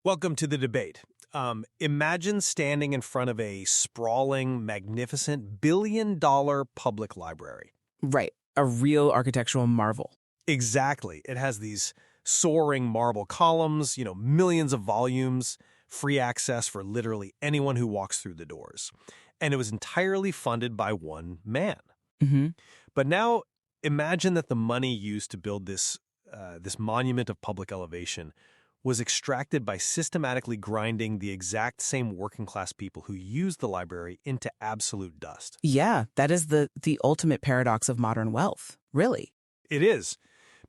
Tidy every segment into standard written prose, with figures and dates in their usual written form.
Welcome to the debate. Imagine standing in front of a sprawling, magnificent, billion-dollar public library. Right. A real architectural marvel. Exactly. It has these soaring marble columns, millions of volumes, free access for literally anyone who walks through the doors. And it was entirely funded by one man. Mm-hmm. But now imagine that the money used to build this monument of public elevation was extracted by systematically grinding the exact same working-class people who used the library into absolute dust. Yeah, that is the ultimate paradox of modern wealth, really. It is,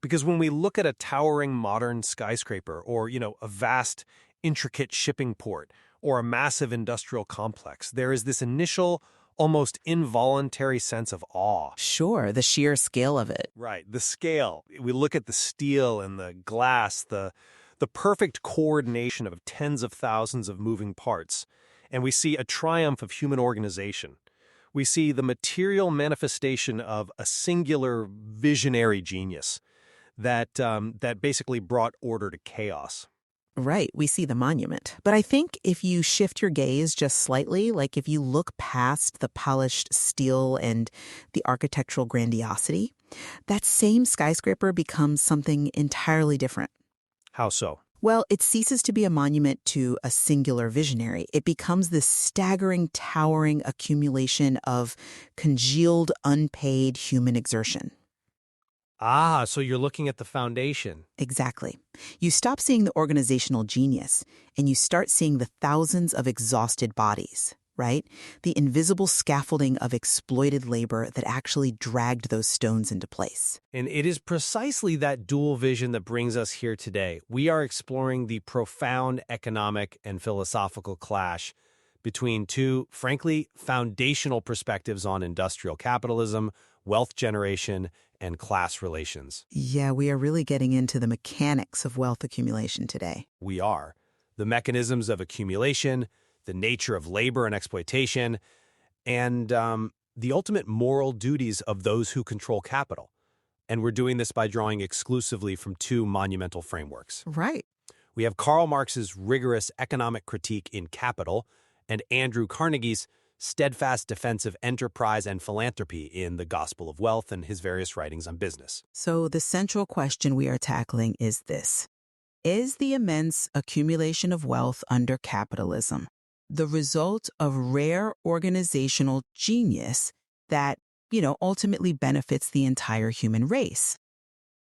because when we look at a towering modern skyscraper or, a vast, intricate shipping port or a massive industrial complex, there is this initial, almost involuntary sense of awe. Sure, the sheer scale of it. Right, the scale. We look at the steel and the glass, the perfect coordination of tens of thousands of moving parts, and we see a triumph of human organization. We see the material manifestation of a singular visionary genius that basically brought order to chaos. Right, we see the monument. But I think if you shift your gaze just slightly, like if you look past the polished steel and the architectural grandiosity, that same skyscraper becomes something entirely different. How so? Well, it ceases to be a monument to a singular visionary. It becomes this staggering, towering accumulation of congealed, unpaid human exertion. Ah, so you're looking at the foundation. Exactly. You stop seeing the organizational genius, and you start seeing the thousands of exhausted bodies, right? The invisible scaffolding of exploited labor that actually dragged those stones into place. And it is precisely that dual vision that brings us here today. We are exploring the profound economic and philosophical clash between two, frankly, foundational perspectives on industrial capitalism, wealth generation, and class relations. Yeah, we are really getting into the mechanics of wealth accumulation today. We are. The mechanisms of accumulation, the nature of labor and exploitation, and the ultimate moral duties of those who control capital. And we're doing this by drawing exclusively from two monumental frameworks. Right. We have Karl Marx's rigorous economic critique in Capital and Andrew Carnegie's steadfast defense of enterprise and philanthropy in The Gospel of Wealth and his various writings on business. So the central question we are tackling is this. Is the immense accumulation of wealth under capitalism the result of rare organizational genius that, ultimately benefits the entire human race?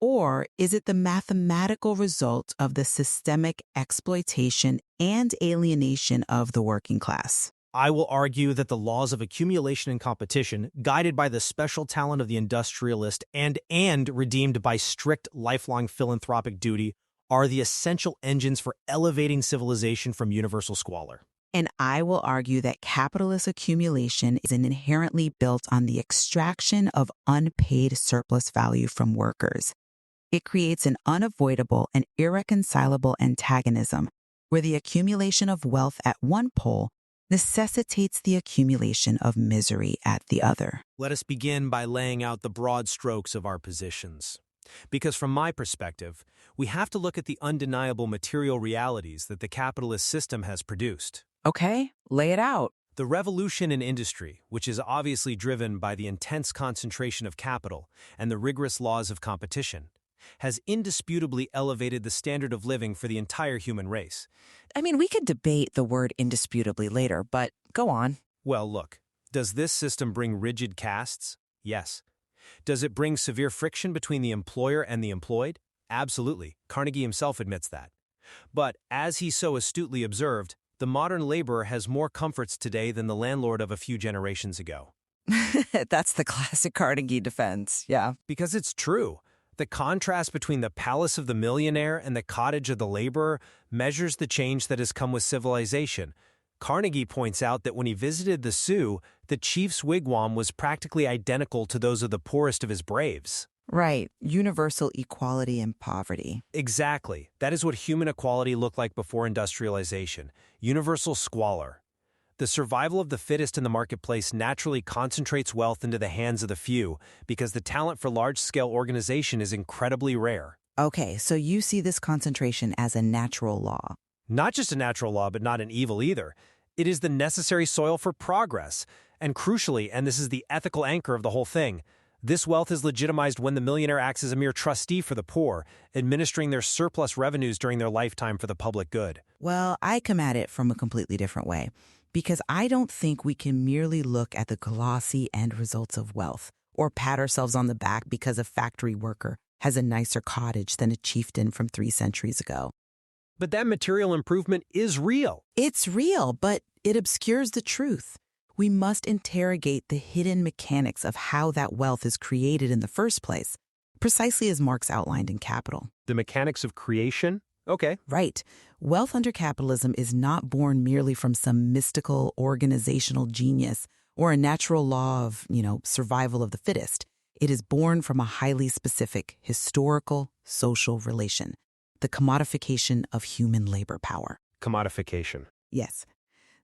Or is it the mathematical result of the systemic exploitation and alienation of the working class? I will argue that the laws of accumulation and competition, guided by the special talent of the industrialist and redeemed by strict lifelong philanthropic duty, are the essential engines for elevating civilization from universal squalor. And I will argue that capitalist accumulation is inherently built on the extraction of unpaid surplus value from workers. It creates an unavoidable and irreconcilable antagonism where the accumulation of wealth at one pole necessitates the accumulation of misery at the other. Let us begin by laying out the broad strokes of our positions. Because from my perspective, we have to look at the undeniable material realities that the capitalist system has produced. Okay, lay it out. The revolution in industry, which is obviously driven by the intense concentration of capital and the rigorous laws of competition, has indisputably elevated the standard of living for the entire human race. I mean, we could debate the word indisputably later, but go on. Well, look, does this system bring rigid castes? Yes. Does it bring severe friction between the employer and the employed? Absolutely. Carnegie himself admits that. But as he so astutely observed, the modern laborer has more comforts today than the landlord of a few generations ago. That's the classic Carnegie defense, yeah. Because it's true. The contrast between the palace of the millionaire and the cottage of the laborer measures the change that has come with civilization. Carnegie points out that when he visited the Sioux, the chief's wigwam was practically identical to those of the poorest of his braves. Right. Universal equality in poverty. Exactly. That is what human equality looked like before industrialization. Universal squalor. The survival of the fittest in the marketplace naturally concentrates wealth into the hands of the few because the talent for large-scale organization is incredibly rare. Okay, so you see this concentration as a natural law. Not just a natural law, but not an evil either. It is the necessary soil for progress. And crucially, and this is the ethical anchor of the whole thing, this wealth is legitimized when the millionaire acts as a mere trustee for the poor, administering their surplus revenues during their lifetime for the public good. Well, I come at it from a completely different way, because I don't think we can merely look at the glossy end results of wealth or pat ourselves on the back because a factory worker has a nicer cottage than a chieftain from 3 centuries ago. But that material improvement is real. It's real, but it obscures the truth. We must interrogate the hidden mechanics of how that wealth is created in the first place, precisely as Marx outlined in Capital. The mechanics of creation? Okay. Right. Wealth under capitalism is not born merely from some mystical organizational genius or a natural law of, survival of the fittest. It is born from a highly specific historical social relation, the commodification of human labor power. Commodification. Yes.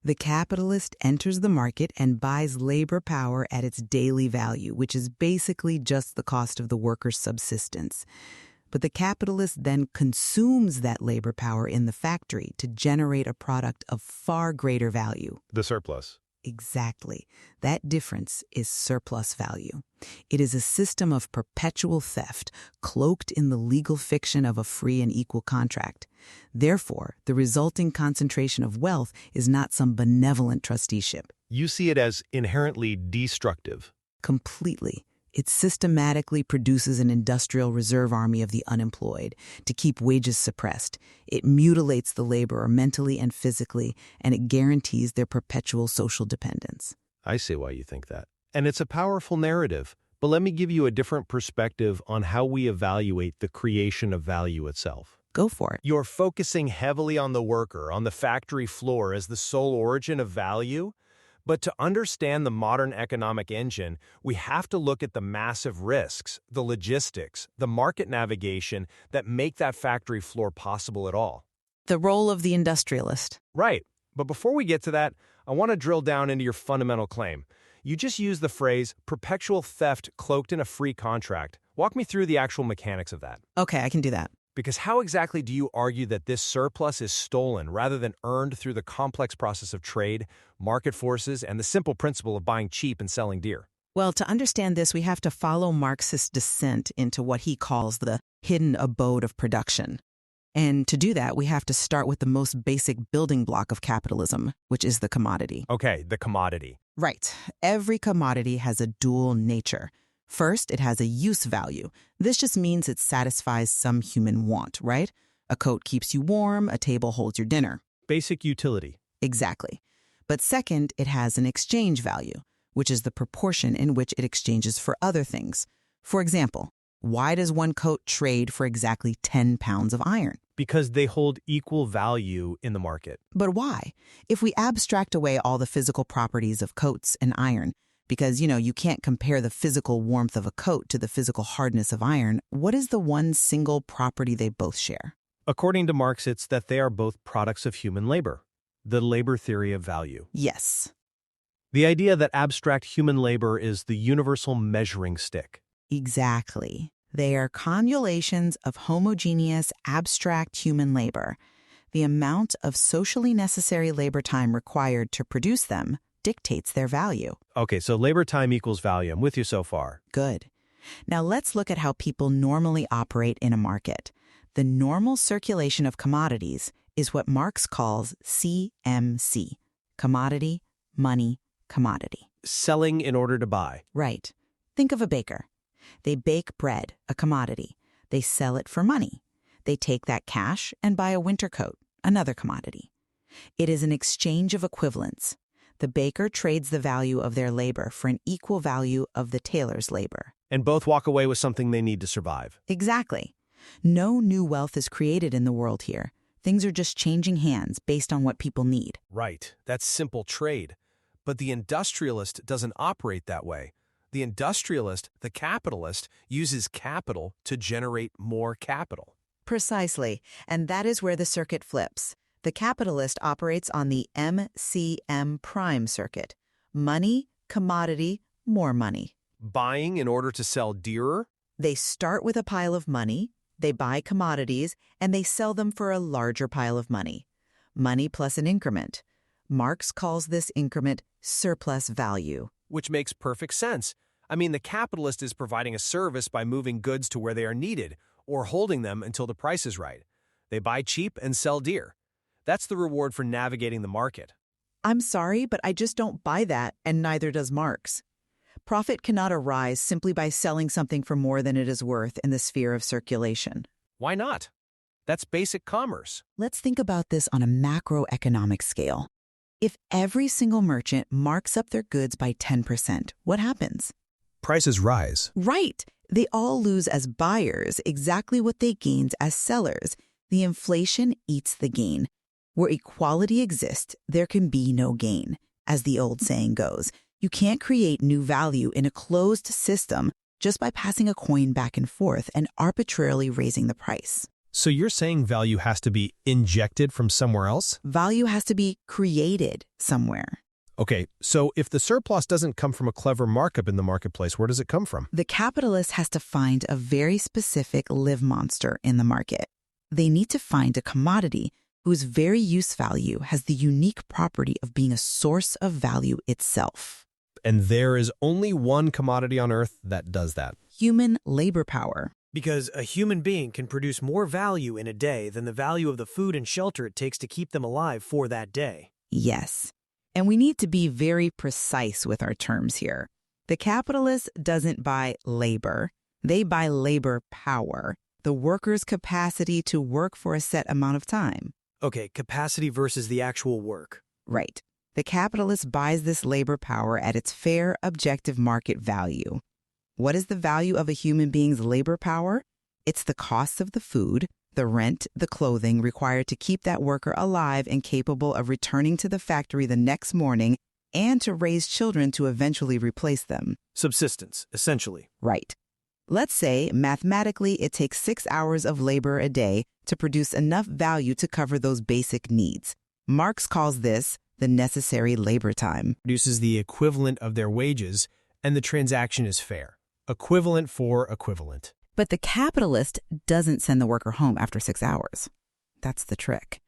The capitalist enters the market and buys labor power at its daily value, which is basically just the cost of the worker's subsistence. But the capitalist then consumes that labor power in the factory to generate a product of far greater value. The surplus. Exactly. That difference is surplus value. It is a system of perpetual theft, cloaked in the legal fiction of a free and equal contract. Therefore, the resulting concentration of wealth is not some benevolent trusteeship. You see it as inherently destructive. Completely. It systematically produces an industrial reserve army of the unemployed to keep wages suppressed. It mutilates the laborer mentally and physically, and it guarantees their perpetual social dependence. I see why you think that. And it's a powerful narrative. But let me give you a different perspective on how we evaluate the creation of value itself. Go for it. You're focusing heavily on the worker, on the factory floor as the sole origin of value. But to understand the modern economic engine, we have to look at the massive risks, the logistics, the market navigation that make that factory floor possible at all. The role of the industrialist. Right. But before we get to that, I want to drill down into your fundamental claim. You just used the phrase perpetual theft cloaked in a free contract. Walk me through the actual mechanics of that. Okay, I can do that. Because how exactly do you argue that this surplus is stolen rather than earned through the complex process of trade, market forces, and the simple principle of buying cheap and selling dear? Well, to understand this, we have to follow Marxist descent into what he calls the hidden abode of production. And to do that, we have to start with the most basic building block of capitalism, which is the commodity. Okay, the commodity. Right. Every commodity has a dual nature. First, it has a use value. This just means it satisfies some human want, right? A coat keeps you warm, a table holds your dinner. Basic utility. Exactly. But second, it has an exchange value, which is the proportion in which it exchanges for other things. For example, why does one coat trade for exactly 10 pounds of iron? Because they hold equal value in the market. But why? If we abstract away all the physical properties of coats and iron, because, you can't compare the physical warmth of a coat to the physical hardness of iron, what is the one single property they both share? According to Marx, it's that they are both products of human labor, the labor theory of value. Yes. The idea that abstract human labor is the universal measuring stick. Exactly. They are convolutions of homogeneous, abstract human labor. The amount of socially necessary labor time required to produce them dictates their value. Okay, so labor time equals value. I'm with you so far. Good. Now let's look at how people normally operate in a market. The normal circulation of commodities is what Marx calls CMC. Commodity, money, commodity. Selling in order to buy. Right. Think of a baker. They bake bread, a commodity. They sell it for money. They take that cash and buy a winter coat, another commodity. It is an exchange of equivalents. The baker trades the value of their labor for an equal value of the tailor's labor. And both walk away with something they need to survive. Exactly. No new wealth is created in the world here. Things are just changing hands based on what people need. Right. That's simple trade. But the industrialist doesn't operate that way. The industrialist, the capitalist, uses capital to generate more capital. Precisely. And that is where the circuit flips. The capitalist operates on the MCM prime circuit. Money, commodity, more money. Buying in order to sell dearer? They start with a pile of money, they buy commodities, and they sell them for a larger pile of money. money plus an increment. Marx calls this increment surplus value. Which makes perfect sense. I mean, the capitalist is providing a service by moving goods to where they are needed, or holding them until the price is right. They buy cheap and sell dear. That's the reward for navigating the market. I'm sorry, but I just don't buy that, and neither does Marx. Profit cannot arise simply by selling something for more than it is worth in the sphere of circulation. Why not? That's basic commerce. Let's think about this on a macroeconomic scale. If every single merchant marks up their goods by 10%, what happens? Prices rise. Right. They all lose as buyers exactly what they gained as sellers. The inflation eats the gain. Where equality exists, there can be no gain. As the old saying goes, you can't create new value in a closed system just by passing a coin back and forth and arbitrarily raising the price. So you're saying value has to be injected from somewhere else? Value has to be created somewhere. Okay, so if the surplus doesn't come from a clever markup in the marketplace, where does it come from? The capitalist has to find a very specific live monster in the market. They need to find a commodity whose very use value has the unique property of being a source of value itself. And there is only one commodity on Earth that does that. Human labor power. Because a human being can produce more value in a day than the value of the food and shelter it takes to keep them alive for that day. Yes. And we need to be very precise with our terms here. The capitalist doesn't buy labor. They buy labor power, the worker's capacity to work for a set amount of time. Okay, capacity versus the actual work. Right. The capitalist buys this labor power at its fair, objective market value. What is the value of a human being's labor power? It's the cost of the food, the rent, the clothing required to keep that worker alive and capable of returning to the factory the next morning and to raise children to eventually replace them. Subsistence, essentially. Right. Let's say, mathematically, it takes 6 hours of labor a day to produce enough value to cover those basic needs. Marx calls this the necessary labor time. Produces the equivalent of their wages, and the transaction is fair. Equivalent for equivalent. But the capitalist doesn't send the worker home after 6 hours. That's the trick.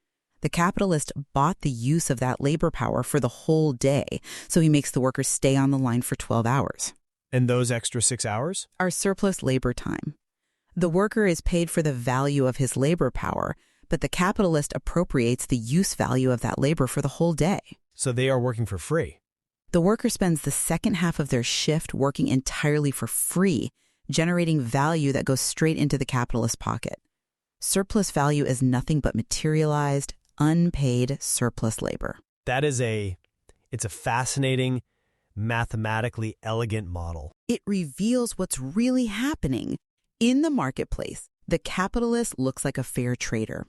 The capitalist bought the use of that labor power for the whole day, so he makes the worker stay on the line for 12 hours. And those extra 6 hours? Are surplus labor time. The worker is paid for the value of his labor power, but the capitalist appropriates the use value of that labor for the whole day. So they are working for free. The worker spends the second half of their shift working entirely for free, generating value that goes straight into the capitalist's pocket. Surplus value is nothing but materialized, unpaid surplus labor. It's a fascinating, mathematically elegant model. It reveals what's really happening. In the marketplace, the capitalist looks like a fair trader.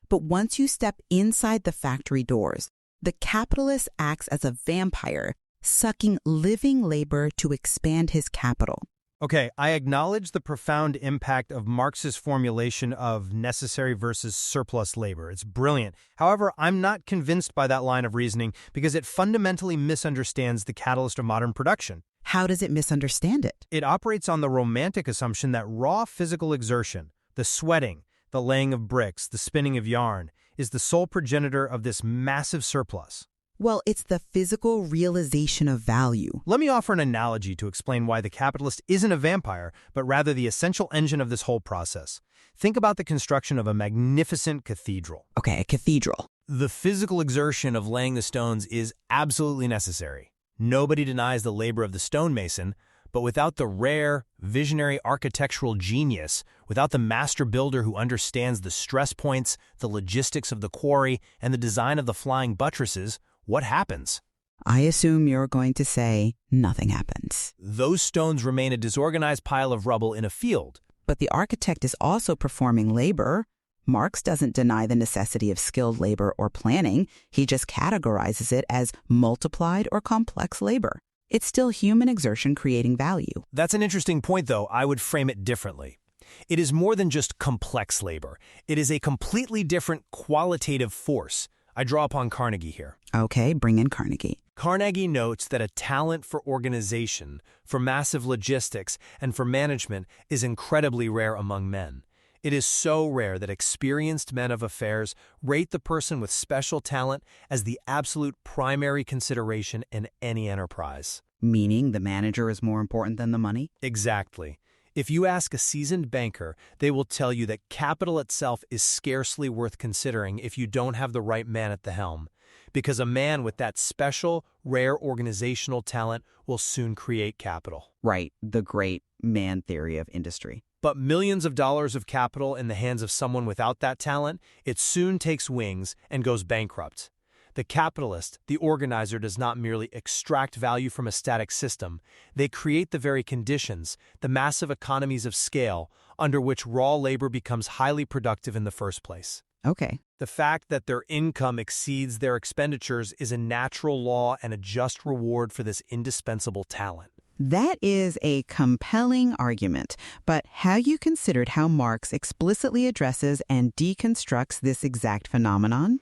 But once you step inside the factory doors, the capitalist acts as a vampire, sucking living labor to expand his capital. Okay, I acknowledge the profound impact of Marx's formulation of necessary versus surplus labor. It's brilliant. However, I'm not convinced by that line of reasoning because it fundamentally misunderstands the catalyst of modern production. How does it misunderstand it? It operates on the romantic assumption that raw physical exertion, the sweating, the laying of bricks, the spinning of yarn, is the sole progenitor of this massive surplus. Well, it's the physical realization of value. Let me offer an analogy to explain why the capitalist isn't a vampire, but rather the essential engine of this whole process. Think about the construction of a magnificent cathedral. Okay, a cathedral. The physical exertion of laying the stones is absolutely necessary. Nobody denies the labor of the stonemason, but without the rare, visionary architectural genius, without the master builder who understands the stress points, the logistics of the quarry, and the design of the flying buttresses, what happens? I assume you're going to say nothing happens. Those stones remain a disorganized pile of rubble in a field. But the architect is also performing labor. Marx doesn't deny the necessity of skilled labor or planning. He just categorizes it as multiplied or complex labor. It's still human exertion creating value. That's an interesting point, though. I would frame it differently. It is more than just complex labor. It is a completely different qualitative force. I draw upon Carnegie here. Okay, bring in Carnegie. Carnegie notes that a talent for organization, for massive logistics, and for management is incredibly rare among men. It is so rare that experienced men of affairs rate the person with special talent as the absolute primary consideration in any enterprise. Meaning the manager is more important than the money? Exactly. If you ask a seasoned banker, they will tell you that capital itself is scarcely worth considering if you don't have the right man at the helm, because a man with that special, rare organizational talent will soon create capital. Right, the great man theory of industry. But millions of dollars of capital in the hands of someone without that talent, it soon takes wings and goes bankrupt. The capitalist, the organizer, does not merely extract value from a static system. They create the very conditions, the massive economies of scale, under which raw labor becomes highly productive in the first place. Okay. The fact that their income exceeds their expenditures is a natural law and a just reward for this indispensable talent. That is a compelling argument, but have you considered how Marx explicitly addresses and deconstructs this exact phenomenon?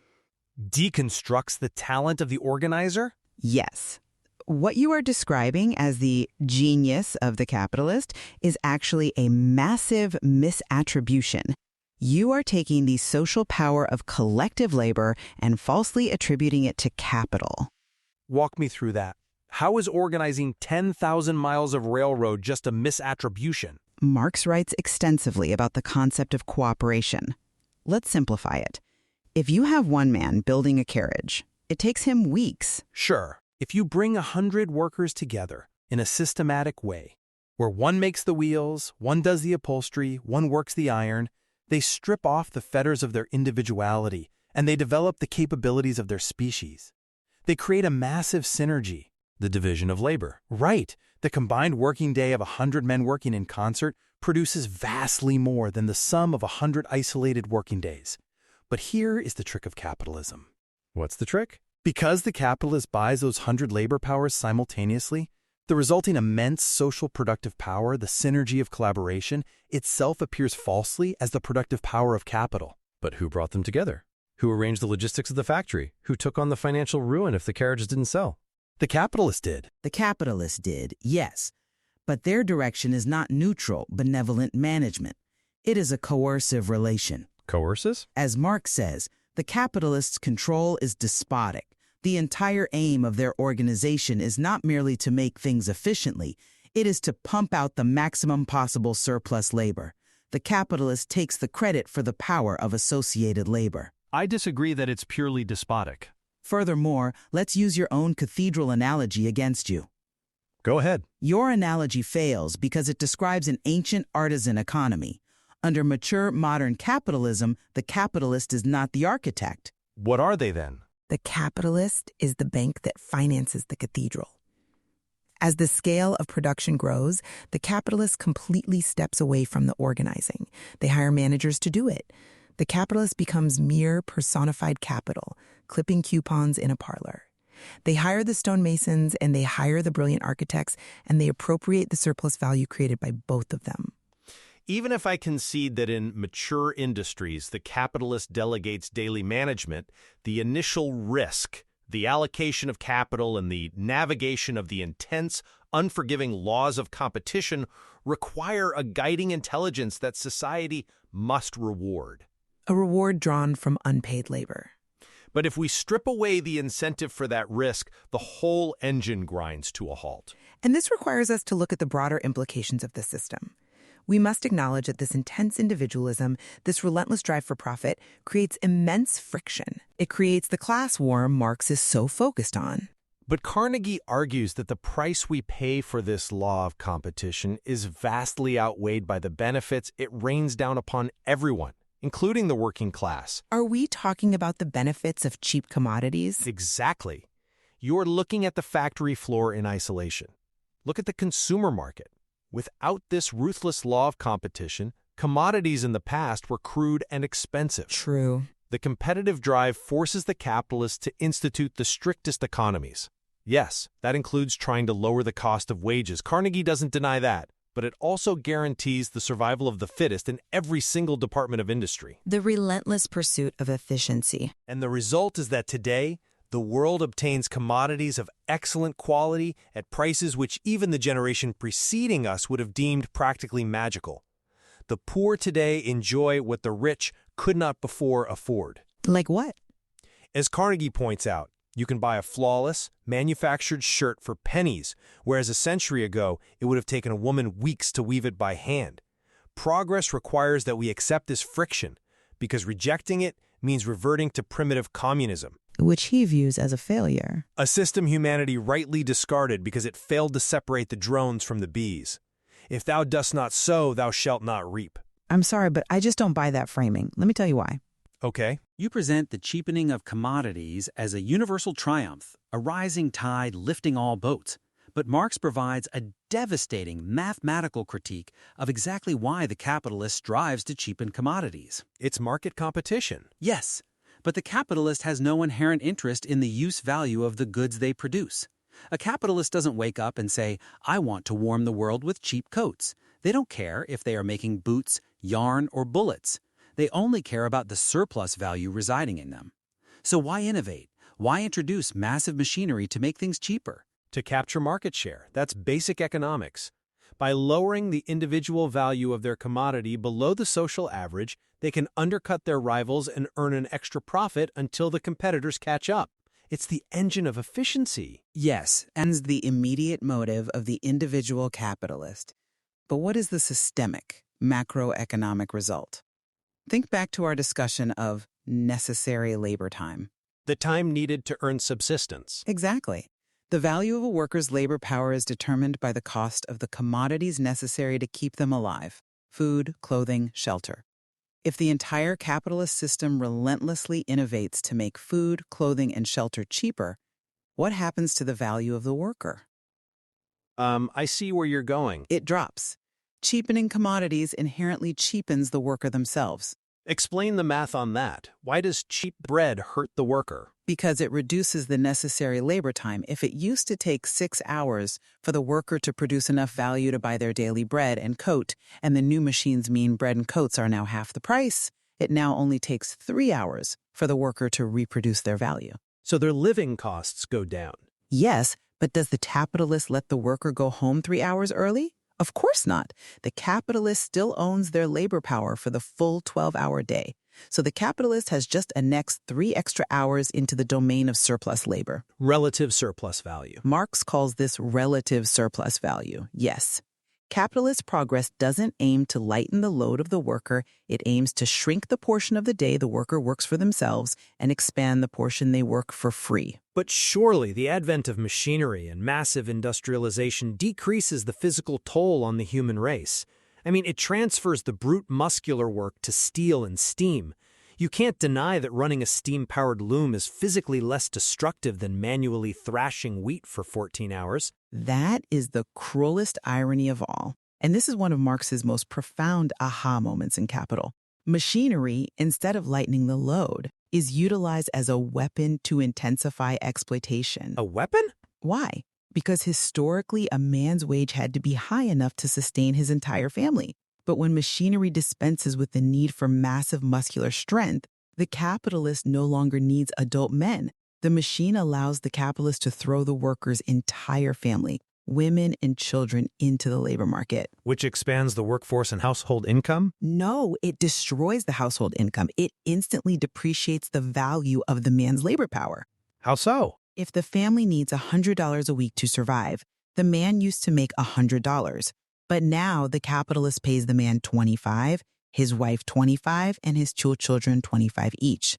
Deconstructs the talent of the organizer? Yes. What you are describing as the genius of the capitalist is actually a massive misattribution. You are taking the social power of collective labor and falsely attributing it to capital. Walk me through that. How is organizing 10,000 miles of railroad just a misattribution? Marx writes extensively about the concept of cooperation. Let's simplify it. If you have one man building a carriage, it takes him weeks. Sure, if you bring 100 workers together in a systematic way, where one makes the wheels, one does the upholstery, one works the iron, they strip off the fetters of their individuality, and they develop the capabilities of their species. They create a massive synergy, the division of labor. Right, the combined working day of 100 men working in concert produces vastly more than the sum of 100 isolated working days. But here is the trick of capitalism. What's the trick? Because the capitalist buys those 100 labor powers simultaneously, the resulting immense social productive power, the synergy of collaboration, itself appears falsely as the productive power of capital. But who brought them together? Who arranged the logistics of the factory? Who took on the financial ruin if the carriages didn't sell? The capitalist did. The capitalists did, yes. But their direction is not neutral, benevolent management. It is a coercive relation. Coerces? As Marx says, the capitalist's control is despotic. The entire aim of their organization is not merely to make things efficiently, it is to pump out the maximum possible surplus labor. The capitalist takes the credit for the power of associated labor. I disagree that it's purely despotic. Furthermore, let's use your own cathedral analogy against you. Go ahead. Your analogy fails because it describes an ancient artisan economy. Under mature modern capitalism, the capitalist is not the architect. What are they then? The capitalist is the bank that finances the cathedral. As the scale of production grows, the capitalist completely steps away from the organizing. They hire managers to do it. The capitalist becomes mere personified capital, clipping coupons in a parlor. They hire the stonemasons and they hire the brilliant architects, and they appropriate the surplus value created by both of them. Even if I concede that in mature industries the capitalist delegates daily management, the initial risk, the allocation of capital, and the navigation of the intense, unforgiving laws of competition require a guiding intelligence that society must reward. A reward drawn from unpaid labor. But if we strip away the incentive for that risk, the whole engine grinds to a halt. And this requires us to look at the broader implications of the system. We must acknowledge that this intense individualism, this relentless drive for profit, creates immense friction. It creates the class war Marx is so focused on. But Carnegie argues that the price we pay for this law of competition is vastly outweighed by the benefits it rains down upon everyone, including the working class. Are we talking about the benefits of cheap commodities? Exactly. You're looking at the factory floor in isolation. Look at the consumer market. Without this ruthless law of competition, commodities in the past were crude and expensive. True. The competitive drive forces the capitalists to institute the strictest economies. Yes, that includes trying to lower the cost of wages. Carnegie doesn't deny that, but it also guarantees the survival of the fittest in every single department of industry. The relentless pursuit of efficiency. And the result is that today, the world obtains commodities of excellent quality at prices which even the generation preceding us would have deemed practically magical. The poor today enjoy what the rich could not before afford. Like what? As Carnegie points out, you can buy a flawless, manufactured shirt for pennies, whereas a century ago, it would have taken a woman weeks to weave it by hand. Progress requires that we accept this friction, because rejecting it means reverting to primitive communism, Which he views as a failure. a system humanity rightly discarded because it failed to separate the drones from the bees. If thou dost not sow, thou shalt not reap. I'm sorry, but I just don't buy that framing. Let me tell you why. Okay? You present the cheapening of commodities as a universal triumph, a rising tide lifting all boats. But Marx provides a devastating mathematical critique of exactly why the capitalist strives to cheapen commodities. It's market competition. Yes, but the capitalist has no inherent interest in the use value of the goods they produce. A capitalist doesn't wake up and say, I want to warm the world with cheap coats. They don't care if they are making boots, yarn, or bullets. They only care about the surplus value residing in them. So why innovate? Why introduce massive machinery to make things cheaper? To capture market share. That's basic economics. By lowering the individual value of their commodity below the social average, they can undercut their rivals and earn an extra profit until the competitors catch up. It's the engine of efficiency. Yes, and the immediate motive of the individual capitalist. But what is the systemic, macroeconomic result? Think back to our discussion of necessary labor time. The time needed to earn subsistence. Exactly. The value of a worker's labor power is determined by the cost of the commodities necessary to keep them alive: food, clothing, shelter. If the entire capitalist system relentlessly innovates to make food, clothing, and shelter cheaper, what happens to the value of the worker? I see where you're going. It drops. Cheapening commodities inherently cheapens the worker themselves, Explain the math on that. Why does cheap bread hurt the worker? because it reduces the necessary labor time. If it used to take 6 hours for the worker to produce enough value to buy their daily bread and coat, and the new machines mean bread and coats are now half the price, it now only takes 3 hours for the worker to reproduce their value. So their living costs go down. Yes, but does the capitalist let the worker go home 3 hours early? Of course not. The capitalist still owns their labor power for the full 12-hour day. So the capitalist has just annexed 3 extra hours into the domain of surplus labor. Relative surplus value. Marx calls this relative surplus value. Yes. Capitalist progress doesn't aim to lighten the load of the worker. It aims to shrink the portion of the day the worker works for themselves and expand the portion they work for free. But surely the advent of machinery and massive industrialization decreases the physical toll on the human race. I mean, it transfers the brute muscular work to steel and steam. You can't deny that running a steam-powered loom is physically less destructive than manually thrashing wheat for 14 hours. That is the cruelest irony of all. And this is one of Marx's most profound aha moments in Capital. Machinery, instead of lightening the load, is utilized as a weapon to intensify exploitation. A weapon? Why? Because historically, a man's wage had to be high enough to sustain his entire family. But when machinery dispenses with the need for massive muscular strength, the capitalist no longer needs adult men. The machine allows the capitalist to throw the worker's entire family, women and children, into the labor market. Which expands the workforce and household income? No, it destroys the household income. It instantly depreciates the value of the man's labor power. How so? If the family needs $100 a week to survive, the man used to make $100. But now the capitalist pays the man $25, his wife $25, and his 2 children $25 each.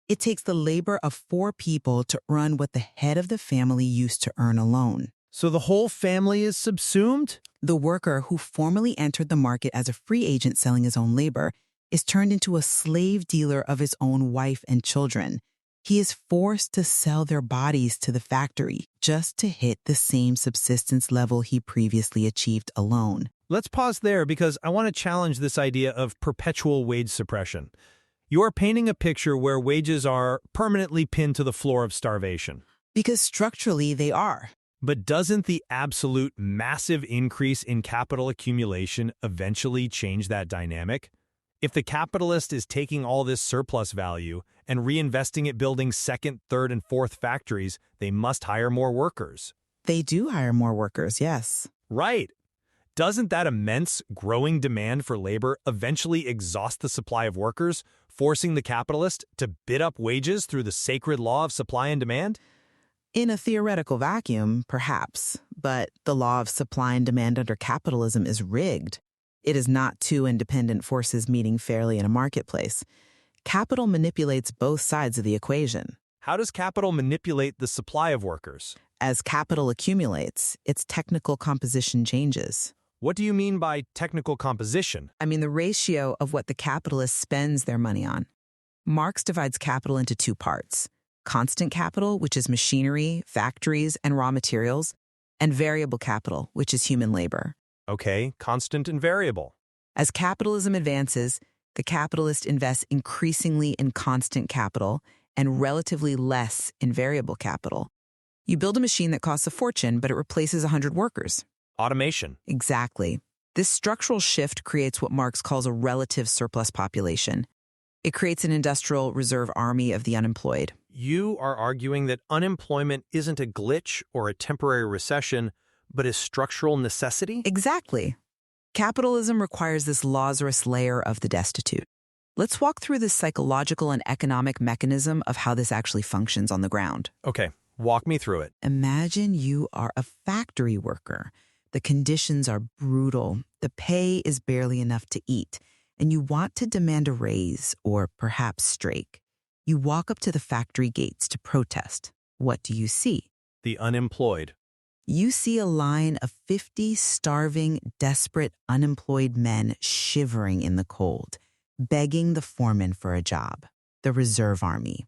It takes the labor of 4 people to earn what the head of the family used to earn alone. So the whole family is subsumed? The worker, who formerly entered the market as a free agent selling his own labor, is turned into a slave dealer of his own wife and children. He is forced to sell their bodies to the factory just to hit the same subsistence level he previously achieved alone. Let's pause there because I want to challenge this idea of perpetual wage suppression. You are painting a picture where wages are permanently pinned to the floor of starvation. Because structurally they are. But doesn't the absolute massive increase in capital accumulation eventually change that dynamic? If the capitalist is taking all this surplus value and reinvesting it building 2nd, 3rd, and 4th factories, they must hire more workers. They do hire more workers, yes. Right. Doesn't that immense, growing demand for labor eventually exhaust the supply of workers, forcing the capitalist to bid up wages through the sacred law of supply and demand? In a theoretical vacuum, perhaps, but the law of supply and demand under capitalism is rigged. It is not two independent forces meeting fairly in a marketplace. Capital manipulates both sides of the equation. How does capital manipulate the supply of workers? As capital accumulates, its technical composition changes. What do you mean by technical composition? I mean the ratio of what the capitalist spends their money on. Marx divides capital into two parts: constant capital, which is machinery, factories, and raw materials, and variable capital, which is human labor. Okay, constant and variable. As capitalism advances, the capitalist invests increasingly in constant capital and relatively less in variable capital. You build a machine that costs a fortune, but it replaces 100 workers. Automation. Exactly. This structural shift creates what Marx calls a relative surplus population. It creates an industrial reserve army of the unemployed. You are arguing that unemployment isn't a glitch or a temporary recession, but is structural necessity? Exactly. Capitalism requires this Lazarus layer of the destitute. Let's walk through the psychological and economic mechanism of how this actually functions on the ground. Okay, walk me through it. Imagine you are a factory worker. The conditions are brutal. The pay is barely enough to eat, and you want to demand a raise or perhaps strike. You walk up to the factory gates to protest. What do you see? The unemployed. You see a line of 50 starving, desperate, unemployed men shivering in the cold, begging the foreman for a job, the reserve army.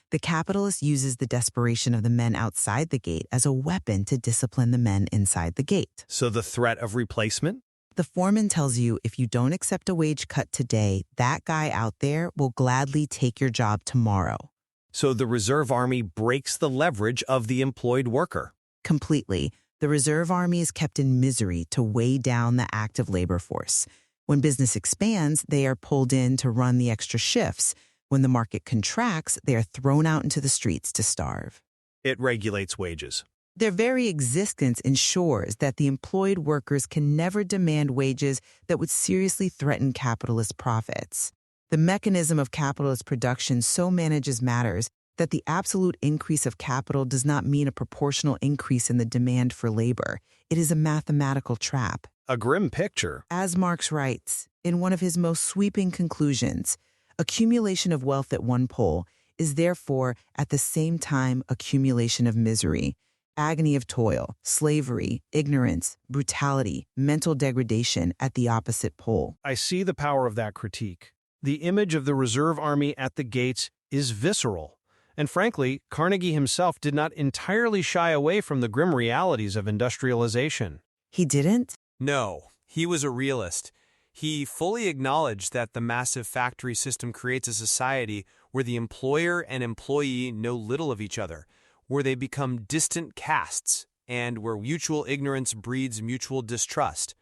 The capitalist uses the desperation of the men outside the gate as a weapon to discipline the men inside the gate. So the threat of replacement? The foreman tells you if you don't accept a wage cut today, that guy out there will gladly take your job tomorrow. So the reserve army breaks the leverage of the employed worker. Completely. The reserve army is kept in misery to weigh down the active labor force. When business expands, they are pulled in to run the extra shifts. When the market contracts, they are thrown out into the streets to starve. It regulates wages. Their very existence ensures that the employed workers can never demand wages that would seriously threaten capitalist profits. The mechanism of capitalist production so manages matters that the absolute increase of capital does not mean a proportional increase in the demand for labor. It is a mathematical trap. A grim picture. As Marx writes, in one of his most sweeping conclusions, accumulation of wealth at one pole is therefore at the same time accumulation of misery, agony of toil, slavery, ignorance, brutality, mental degradation at the opposite pole. I see the power of that critique. The image of the reserve army at the gates is visceral. And frankly, Carnegie himself did not entirely shy away from the grim realities of industrialization. He didn't? No, he was a realist. He fully acknowledged that the massive factory system creates a society where the employer and employee know little of each other, where they become distant castes, and where mutual ignorance breeds mutual distrust.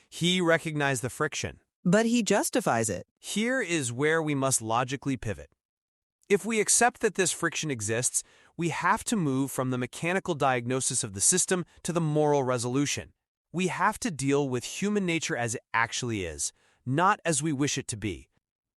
He recognized the friction. But he justifies it. Here is where we must logically pivot. If we accept that this friction exists, we have to move from the mechanical diagnosis of the system to the moral resolution. We have to deal with human nature as it actually is, not as we wish it to be.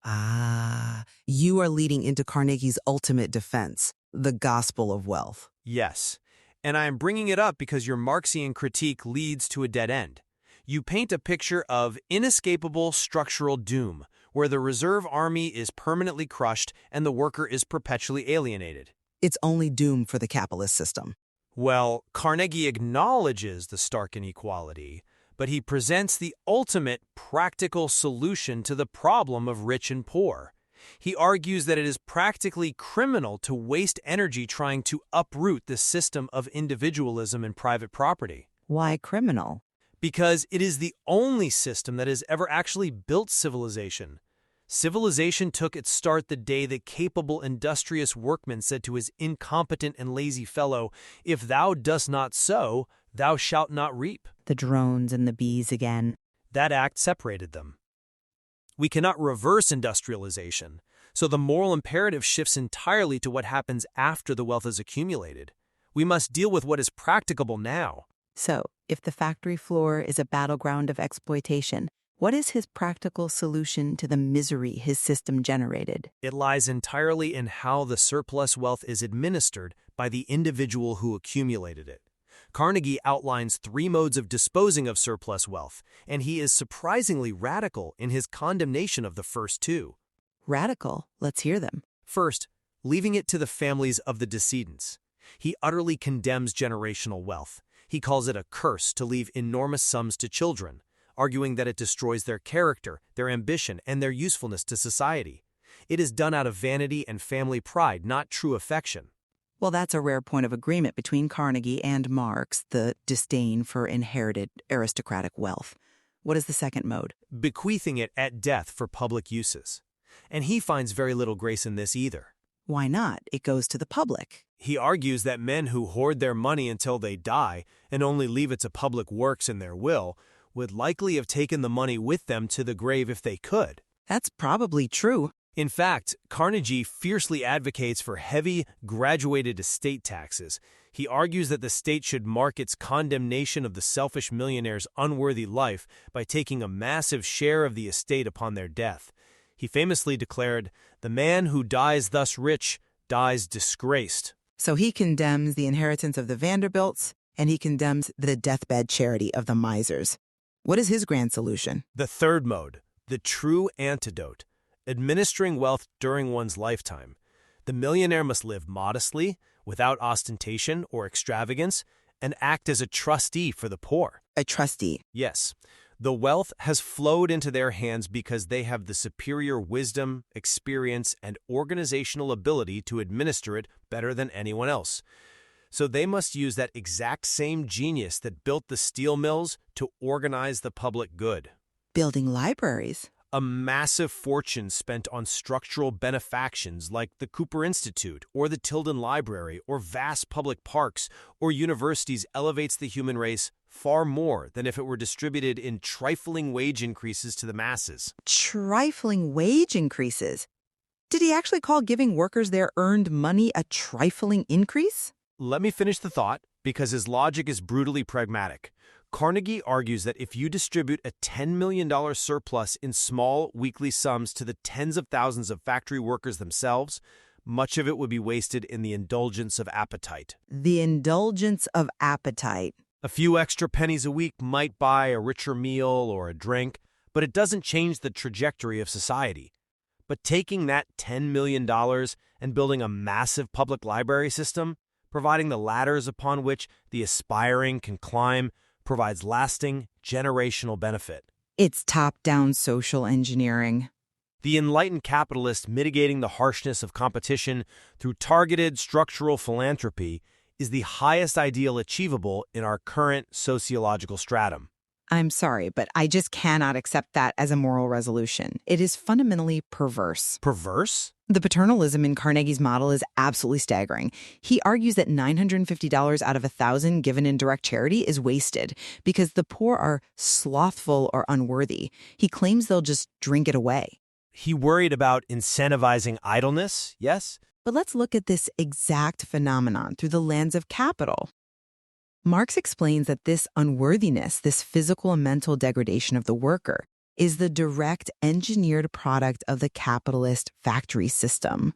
Ah, you are leading into Carnegie's ultimate defense, the gospel of wealth. Yes, and I am bringing it up because your Marxian critique leads to a dead end. You paint a picture of inescapable structural doom, where the reserve army is permanently crushed and the worker is perpetually alienated. It's only doom for the capitalist system. Well, Carnegie acknowledges the stark inequality, but he presents the ultimate practical solution to the problem of rich and poor. He argues that it is practically criminal to waste energy trying to uproot the system of individualism and private property. Why criminal? Because it is the only system that has ever actually built civilization. Civilization took its start the day the capable, industrious workman said to his incompetent and lazy fellow, "If thou dost not sow, thou shalt not reap." The drones and the bees again. That act separated them. We cannot reverse industrialization, so the moral imperative shifts entirely to what happens after the wealth is accumulated. We must deal with what is practicable now. So, If the factory floor is a battleground of exploitation, what is his practical solution to the misery his system generated? It lies entirely in how the surplus wealth is administered by the individual who accumulated it. Carnegie outlines 3 modes of disposing of surplus wealth, and he is surprisingly radical in his condemnation of the first 2. Radical? Let's hear them. First, leaving it to the families of the decedents. He utterly condemns generational wealth. He calls it a curse to leave enormous sums to children, arguing that it destroys their character, their ambition, and their usefulness to society. It is done out of vanity and family pride, not true affection. Well, that's a rare point of agreement between Carnegie and Marx, the disdain for inherited aristocratic wealth. What is the second mode? Bequeathing it at death for public uses. And he finds very little grace in this either. Why not? It goes to the public. He argues that men who hoard their money until they die and only leave it to public works in their will would likely have taken the money with them to the grave if they could. That's probably true. In fact, Carnegie fiercely advocates for heavy, graduated estate taxes. He argues that the state should mark its condemnation of the selfish millionaire's unworthy life by taking a massive share of the estate upon their death. He famously declared, "The man who dies thus rich dies disgraced." So he condemns the inheritance of the Vanderbilts, and he condemns the deathbed charity of the misers. What is his grand solution? The third mode, the true antidote, administering wealth during one's lifetime. The millionaire must live modestly, without ostentation or extravagance, and act as a trustee for the poor. A trustee. Yes, the wealth has flowed into their hands because they have the superior wisdom, experience, and organizational ability to administer it better than anyone else. So they must use that exact same genius that built the steel mills to organize the public good. Building libraries. A massive fortune spent on structural benefactions like the Cooper Institute or the Tilden Library or vast public parks or universities elevates the human race far more than if it were distributed in trifling wage increases to the masses. Trifling wage increases? Did he actually call giving workers their earned money a trifling increase? Let me finish the thought, because his logic is brutally pragmatic. Carnegie argues that if you distribute a $10 million surplus in small weekly sums to the tens of thousands of factory workers themselves, much of it would be wasted in the indulgence of appetite. The indulgence of appetite. A few extra pennies a week might buy a richer meal or a drink, but it doesn't change the trajectory of society. But taking that $10 million and building a massive public library system, providing the ladders upon which the aspiring can climb, provides lasting, generational benefit. It's top-down social engineering. The enlightened capitalist mitigating the harshness of competition through targeted structural philanthropy is the highest ideal achievable in our current sociological stratum. I'm sorry, but I just cannot accept that as a moral resolution. It is fundamentally perverse. Perverse? The paternalism in Carnegie's model is absolutely staggering. He argues that $950 out of $1,000 given in direct charity is wasted because the poor are slothful or unworthy. He claims they'll just drink it away. He worried about incentivizing idleness, yes? But let's look at this exact phenomenon through the lens of capital. Marx explains that this unworthiness, this physical and mental degradation of the worker, is the direct engineered product of the capitalist factory system.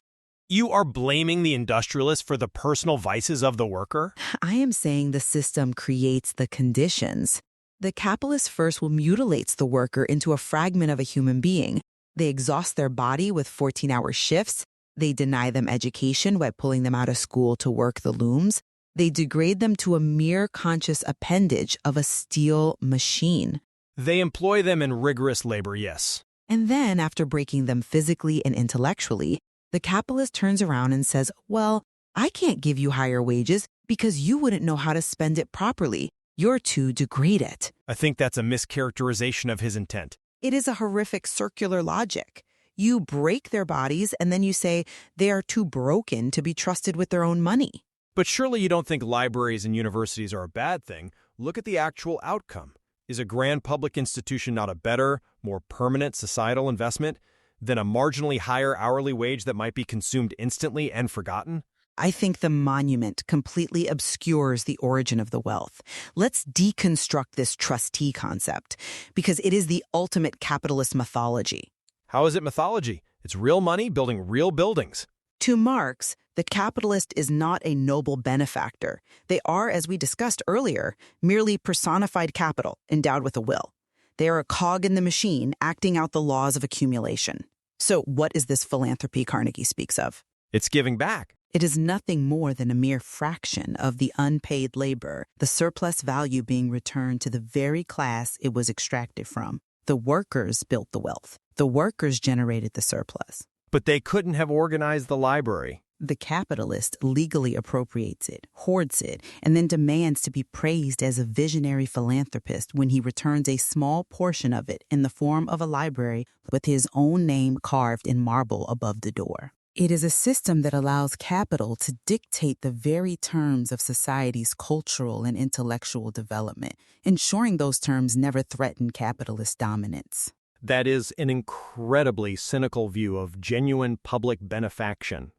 You are blaming the industrialist for the personal vices of the worker? I am saying the system creates the conditions. The capitalist first will mutilate the worker into a fragment of a human being. They exhaust their body with 14-hour shifts. They deny them education by pulling them out of school to work the looms. They degrade them to a mere conscious appendage of a steel machine. They employ them in rigorous labor, yes. And then, after breaking them physically and intellectually, the capitalist turns around and says, well, I can't give you higher wages because you wouldn't know how to spend it properly. You're too degraded. I think that's a mischaracterization of his intent. It is a horrific circular logic. You break their bodies and then you say they are too broken to be trusted with their own money. But surely you don't think libraries and universities are a bad thing. Look at the actual outcome. Is a grand public institution not a better, more permanent societal investment than a marginally higher hourly wage that might be consumed instantly and forgotten? I think the monument completely obscures the origin of the wealth. Let's deconstruct this trustee concept, because it is the ultimate capitalist mythology. How is it mythology? It's real money building real buildings. To Marx, the capitalist is not a noble benefactor. They are, as we discussed earlier, merely personified capital endowed with a will. They are a cog in the machine acting out the laws of accumulation. So what is this philanthropy Carnegie speaks of? It's giving back. It is nothing more than a mere fraction of the unpaid labor, the surplus value being returned to the very class it was extracted from. The workers built the wealth. The workers generated the surplus. But they couldn't have organized the library. The capitalist legally appropriates it, hoards it, and then demands to be praised as a visionary philanthropist when he returns a small portion of it in the form of a library with his own name carved in marble above the door. It is a system that allows capital to dictate the very terms of society's cultural and intellectual development, ensuring those terms never threaten capitalist dominance. That is an incredibly cynical view of genuine public benefaction.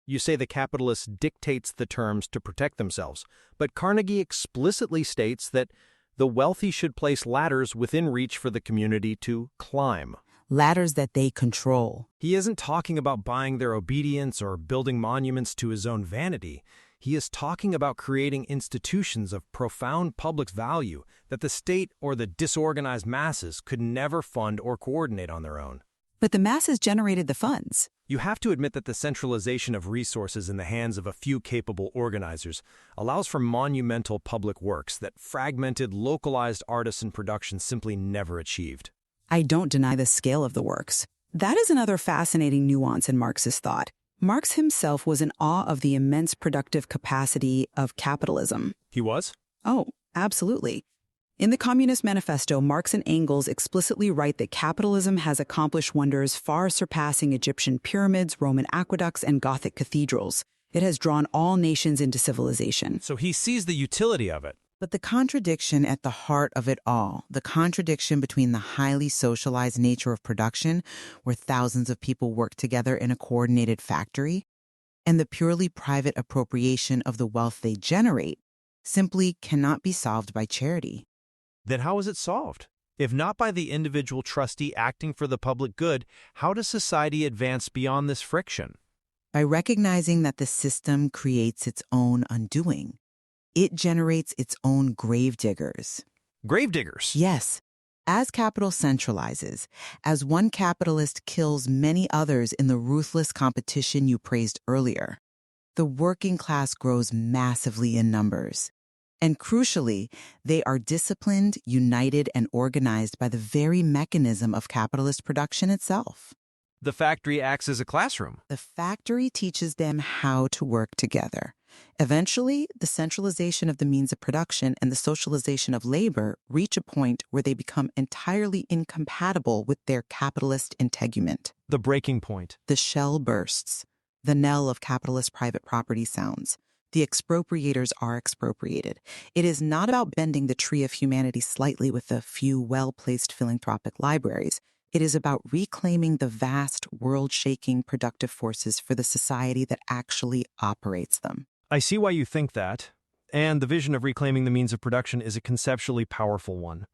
You say the capitalist dictates the terms to protect themselves, but Carnegie explicitly states that the wealthy should place ladders within reach for the community to climb. Ladders that they control. He isn't talking about buying their obedience or building monuments to his own vanity. He is talking about creating institutions of profound public value that the state or the disorganized masses could never fund or coordinate on their own. But the masses generated the funds. You have to admit that the centralization of resources in the hands of a few capable organizers allows for monumental public works that fragmented, localized artisan production simply never achieved. I don't deny the scale of the works. That is another fascinating nuance in Marx's thought. Marx himself was in awe of the immense productive capacity of capitalism. He was? Oh, absolutely. In the Communist Manifesto, Marx and Engels explicitly write that capitalism has accomplished wonders far surpassing Egyptian pyramids, Roman aqueducts, and Gothic cathedrals. It has drawn all nations into civilization. So he sees the utility of it. But the contradiction at the heart of it all, the contradiction between the highly socialized nature of production, where thousands of people work together in a coordinated factory, and the purely private appropriation of the wealth they generate, simply cannot be solved by charity. Then how is it solved? If not by the individual trustee acting for the public good, how does society advance beyond this friction? By recognizing that the system creates its own undoing. It generates its own gravediggers. Gravediggers? Yes. As capital centralizes, as one capitalist kills many others in the ruthless competition you praised earlier, the working class grows massively in numbers. And crucially, they are disciplined, united, and organized by the very mechanism of capitalist production itself. The factory acts as a classroom. The factory teaches them how to work together. Eventually, the centralization of the means of production and the socialization of labor reach a point where they become entirely incompatible with their capitalist integument. The breaking point. The shell bursts. The knell of capitalist private property sounds. The expropriators are expropriated. It is not about bending the tree of humanity slightly with a few well-placed philanthropic libraries. It is about reclaiming the vast, world-shaking productive forces for the society that actually operates them. I see why you think that, and the vision of reclaiming the means of production is a conceptually powerful one.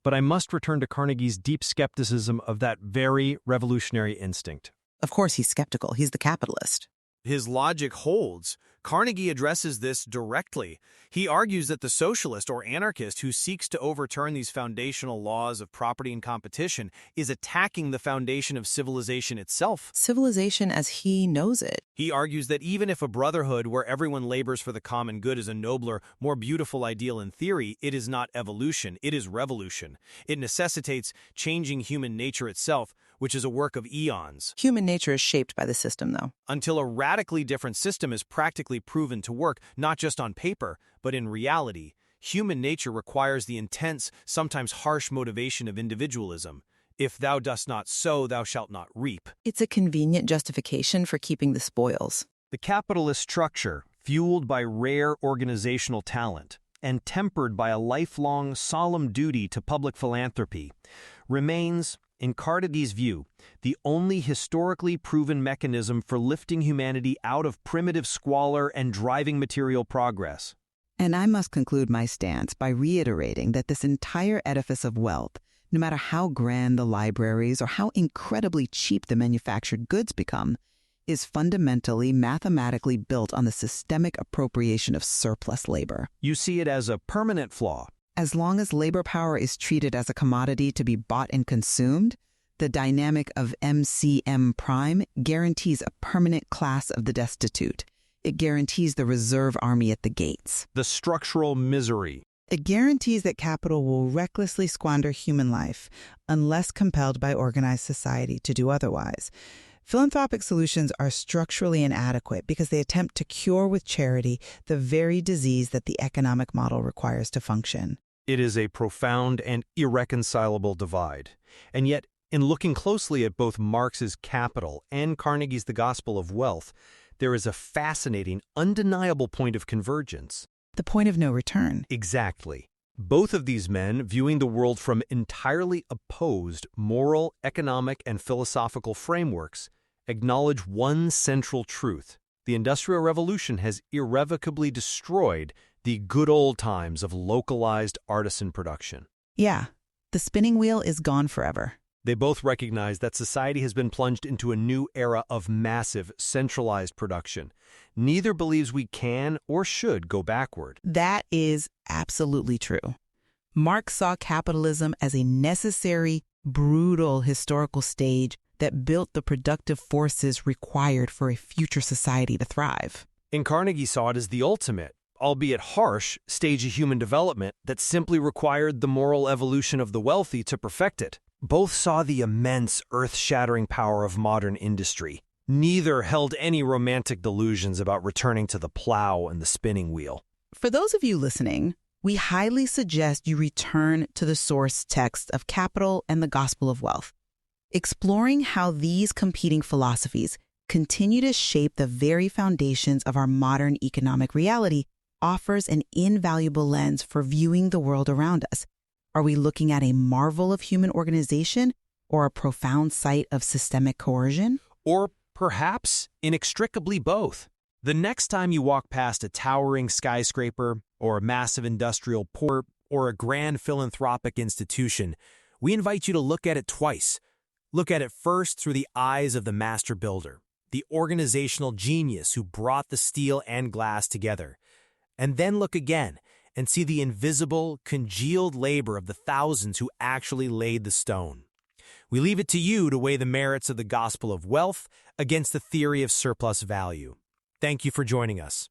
But I must return to Carnegie's deep skepticism of that very revolutionary instinct. Of course he's skeptical. He's the capitalist. His logic holds. Carnegie addresses this directly. He argues that the socialist or anarchist who seeks to overturn these foundational laws of property and competition is attacking the foundation of civilization itself. Civilization as he knows it. He argues that even if a brotherhood where everyone labors for the common good is a nobler, more beautiful ideal in theory, it is not evolution, it is revolution. It necessitates changing human nature itself, which is a work of eons. Human nature is shaped by the system, though. Until a radically different system is practically proven to work, not just on paper, but in reality, human nature requires the intense, sometimes harsh motivation of individualism. If thou dost not sow, thou shalt not reap. It's a convenient justification for keeping the spoils. The capitalist structure, fueled by rare organizational talent and tempered by a lifelong, solemn duty to public philanthropy, remains in Carnegie's view, the only historically proven mechanism for lifting humanity out of primitive squalor and driving material progress. And I must conclude my stance by reiterating that this entire edifice of wealth, no matter how grand the libraries or how incredibly cheap the manufactured goods become, is fundamentally mathematically built on the systemic appropriation of surplus labor. You see it as a permanent flaw. As long as labor power is treated as a commodity to be bought and consumed, the dynamic of MCM prime guarantees a permanent class of the destitute. It guarantees the reserve army at the gates. The structural misery. It guarantees that capital will recklessly squander human life unless compelled by organized society to do otherwise. Philanthropic solutions are structurally inadequate because they attempt to cure with charity the very disease that the economic model requires to function. It is a profound and irreconcilable divide. And yet, in looking closely at both Marx's Capital and Carnegie's The Gospel of Wealth, there is a fascinating, undeniable point of convergence. The point of no return. Exactly. Both of these men, viewing the world from entirely opposed moral, economic, and philosophical frameworks, acknowledge one central truth. The Industrial Revolution has irrevocably destroyed the good old times of localized artisan production. Yeah, the spinning wheel is gone forever. They both recognize that society has been plunged into a new era of massive, centralized production. Neither believes we can or should go backward. That is absolutely true. Marx saw capitalism as a necessary, brutal historical stage that built the productive forces required for a future society to thrive. And Carnegie saw it as the ultimate, albeit harsh, stage of human development that simply required the moral evolution of the wealthy to perfect it. Both saw the immense, earth-shattering power of modern industry. Neither held any romantic delusions about returning to the plow and the spinning wheel. For those of you listening, we highly suggest you return to the source text of Capital and the Gospel of Wealth, exploring how these competing philosophies continue to shape the very foundations of our modern economic reality offers an invaluable lens for viewing the world around us. Are we looking at a marvel of human organization or a profound sight of systemic coercion? Or perhaps inextricably both. The next time you walk past a towering skyscraper or a massive industrial port or a grand philanthropic institution, we invite you to look at it twice. Look at it first through the eyes of the master builder, the organizational genius who brought the steel and glass together. And then look again and see the invisible, congealed labor of the thousands who actually laid the stone. We leave it to you to weigh the merits of the Gospel of Wealth against the theory of surplus value. Thank you for joining us.